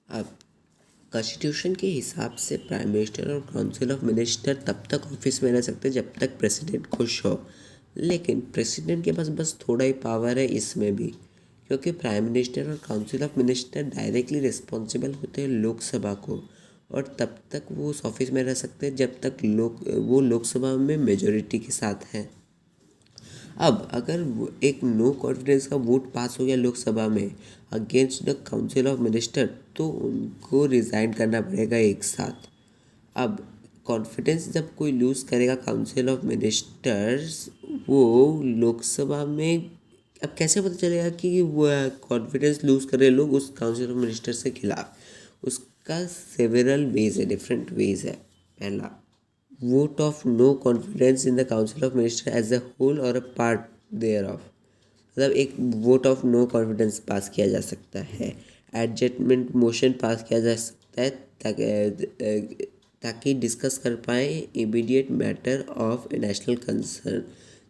अब कॉन्स्टिट्यूशन के हिसाब से प्राइम मिनिस्टर और काउंसिल ऑफ मिनिस्टर तब तक ऑफिस में रह सकते हैं जब तक प्रेसिडेंट खुश हो। लेकिन प्रेसिडेंट के पास बस थोड़ा ही पावर है इसमें भी, क्योंकि प्राइम मिनिस्टर और council of minister directly responsible होते हैं लोकसभा को, और तब तक वो उस ऑफिस में रह सकते हैं जब तक वो लोकसभा में मेजोरिटी के साथ हैं। अब अगर एक नो कॉन्फिडेंस का वोट पास हो गया लोकसभा में against the council of minister, तो उनको रिज़ाइन करना पड़ेगा एक साथ। अब कॉन्फिडेंस जब कोई लूज़ करेगा काउंसिल ऑफ मिनिस्टर्स, वो लोकसभा में अब कैसे पता चलेगा कि वो कॉन्फिडेंस लूज़ कर रहे लोग उस काउंसिल ऑफ मिनिस्टर से खिलाफ? उसका सेवरल वेज है, डिफरेंट वेज है। पहला, vote of no confidence in the council of minister as a whole or a part thereof, मतलब एक vote of no confidence pass किया जा सकता है, एडजस्टमेंट मोशन पास किया जा सकता है ताकि डिस्कस कर पाए immediate matter of national concern.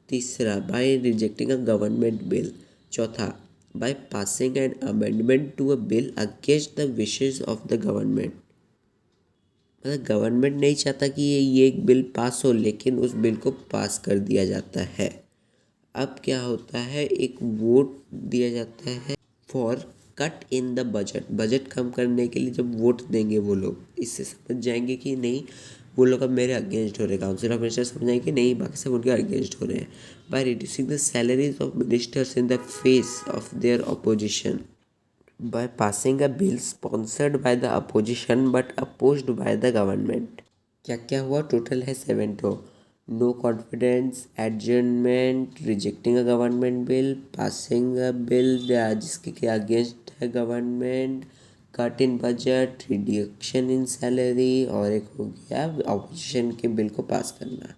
तीसरा, by rejecting a government bill. चौथा, by passing an amendment to a bill against the wishes of the government, मतलब गवर्नमेंट नहीं चाहता कि ये एक बिल पास हो, लेकिन उस बिल को पास कर दिया जाता है। अब क्या होता है, एक वोट दिया जाता है for cut in the budget, budget कम करने के लिए जब वोट देंगे वो लोग, इससे समझ जाएंगे कि नहीं वो लोग अब मेरे अगेंस्ट हो रहे हैं, काउंसिल ऑफ मिनिस्टर समझ जाएंगे कि नहीं बाकी सब उनके अगेंस्ट हो रहे हैं। By reducing the salaries of ministers in the face of their opposition, by passing a bill sponsored by the opposition but opposed by the government। क्या क्या हुआ, टोटल है 7 तो। No confidence, adjournment, rejecting a government bill, passing a bill जिसके के against है government, cut in budget, reduction in salary, और एक हो गया ऑपोजिशन के बिल को पास करना।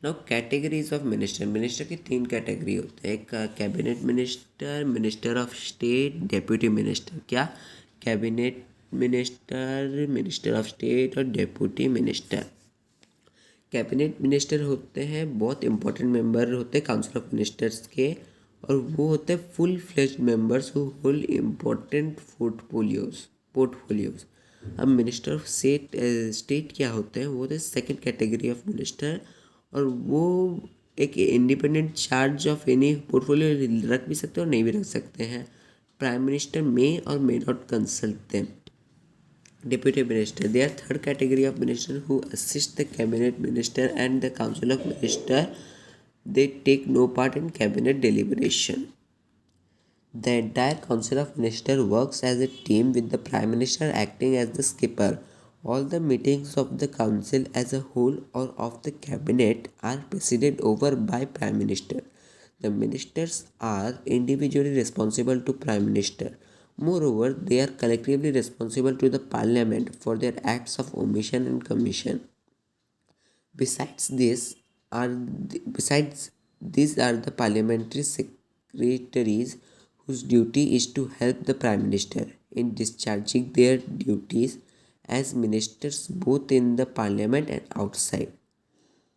Now categories of minister, minister की 3 कैटेगरी होते हैं। एक cabinet minister, minister of state, deputy minister. क्या, cabinet minister, minister of state और डेप्यूटी मिनिस्टर। कैबिनेट मिनिस्टर होते हैं बहुत इंपॉर्टेंट मेंबर होते हैं काउंसिल ऑफ मिनिस्टर्स के, और वो होते हैं full fledged members who hold important portfolios. अब मिनिस्टर ऑफ स्टेट क्या होते हैं, वो होते हैं सेकेंड कैटेगरी ऑफ मिनिस्टर, और वो एक independent charge of any portfolio रख भी सकते हैं और नहीं भी रख सकते हैं। प्राइम मिनिस्टर मे और may not consult them. Deputy Minister, they are third category of minister who assist the cabinet minister and the council of minister. They take no part in cabinet deliberation. The entire council of minister works as a team with the prime minister acting as the skipper. All the meetings of the council as a whole or of the cabinet are presided over by prime minister. The ministers are individually responsible to prime minister. Moreover, they are collectively responsible to the parliament for their acts of omission and commission. Besides this, besides these are the parliamentary secretaries whose duty is to help the prime minister in discharging their duties as ministers both in the parliament and outside.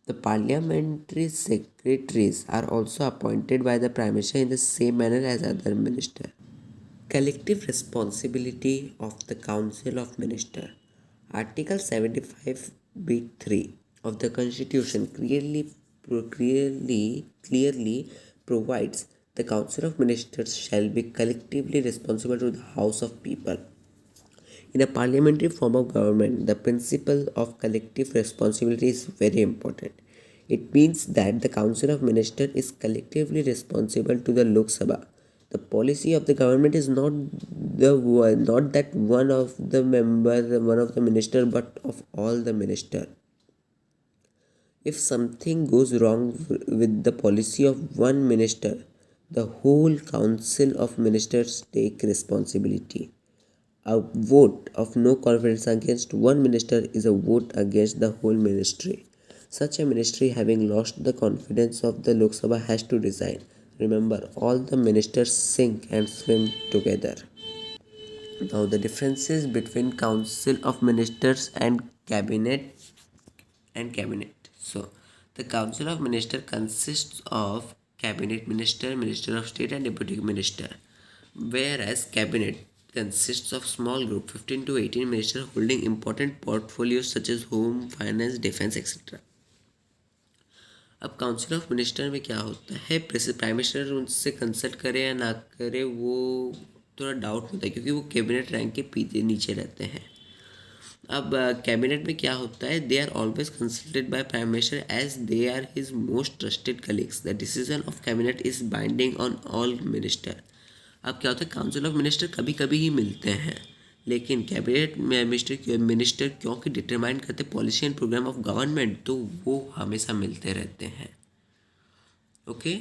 The parliamentary secretaries are also appointed by the prime minister in the same manner as other ministers. Collective responsibility of the Council of Ministers. Article 75(b)(3) of the Constitution clearly provides the Council of Ministers shall be collectively responsible to the House of People. In a parliamentary form of government, the principle of collective responsibility is very important. It means that the Council of Ministers is collectively responsible to the Lok Sabha. The policy of the government is not that one of the minister, but of all the minister. If something goes wrong with the policy of one minister, the whole Council of Ministers take responsibility. A vote of no confidence against one minister is a vote against the whole ministry. Such a ministry having lost the confidence of the Lok Sabha has to resign. Remember, all the ministers sink and swim together. Now the differences between Council of Ministers and Cabinet. So the Council of Ministers consists of Cabinet Minister, Minister of State and Deputy Minister. Whereas Cabinet consists of small group 15 to 18 ministers holding important portfolios such as home, finance, defense, etc. अब council of minister में क्या होता है, prime minister उनसे consult करे या ना करे वो थोड़ा डाउट होता है क्योंकि वो कैबिनेट रैंक के पीछे नीचे रहते हैं। अब कैबिनेट में क्या होता है, they are always consulted by prime minister as they are his most trusted colleagues. The decision of cabinet is binding on all minister. अब क्या होता है, काउंसिल ऑफ मिनिस्टर कभी कभी ही मिलते हैं, लेकिन कैबिनेट मिनिस्टर क्योंकि डिटरमाइन करते policy and programme of government तो वो हमेशा मिलते रहते हैं। ओके।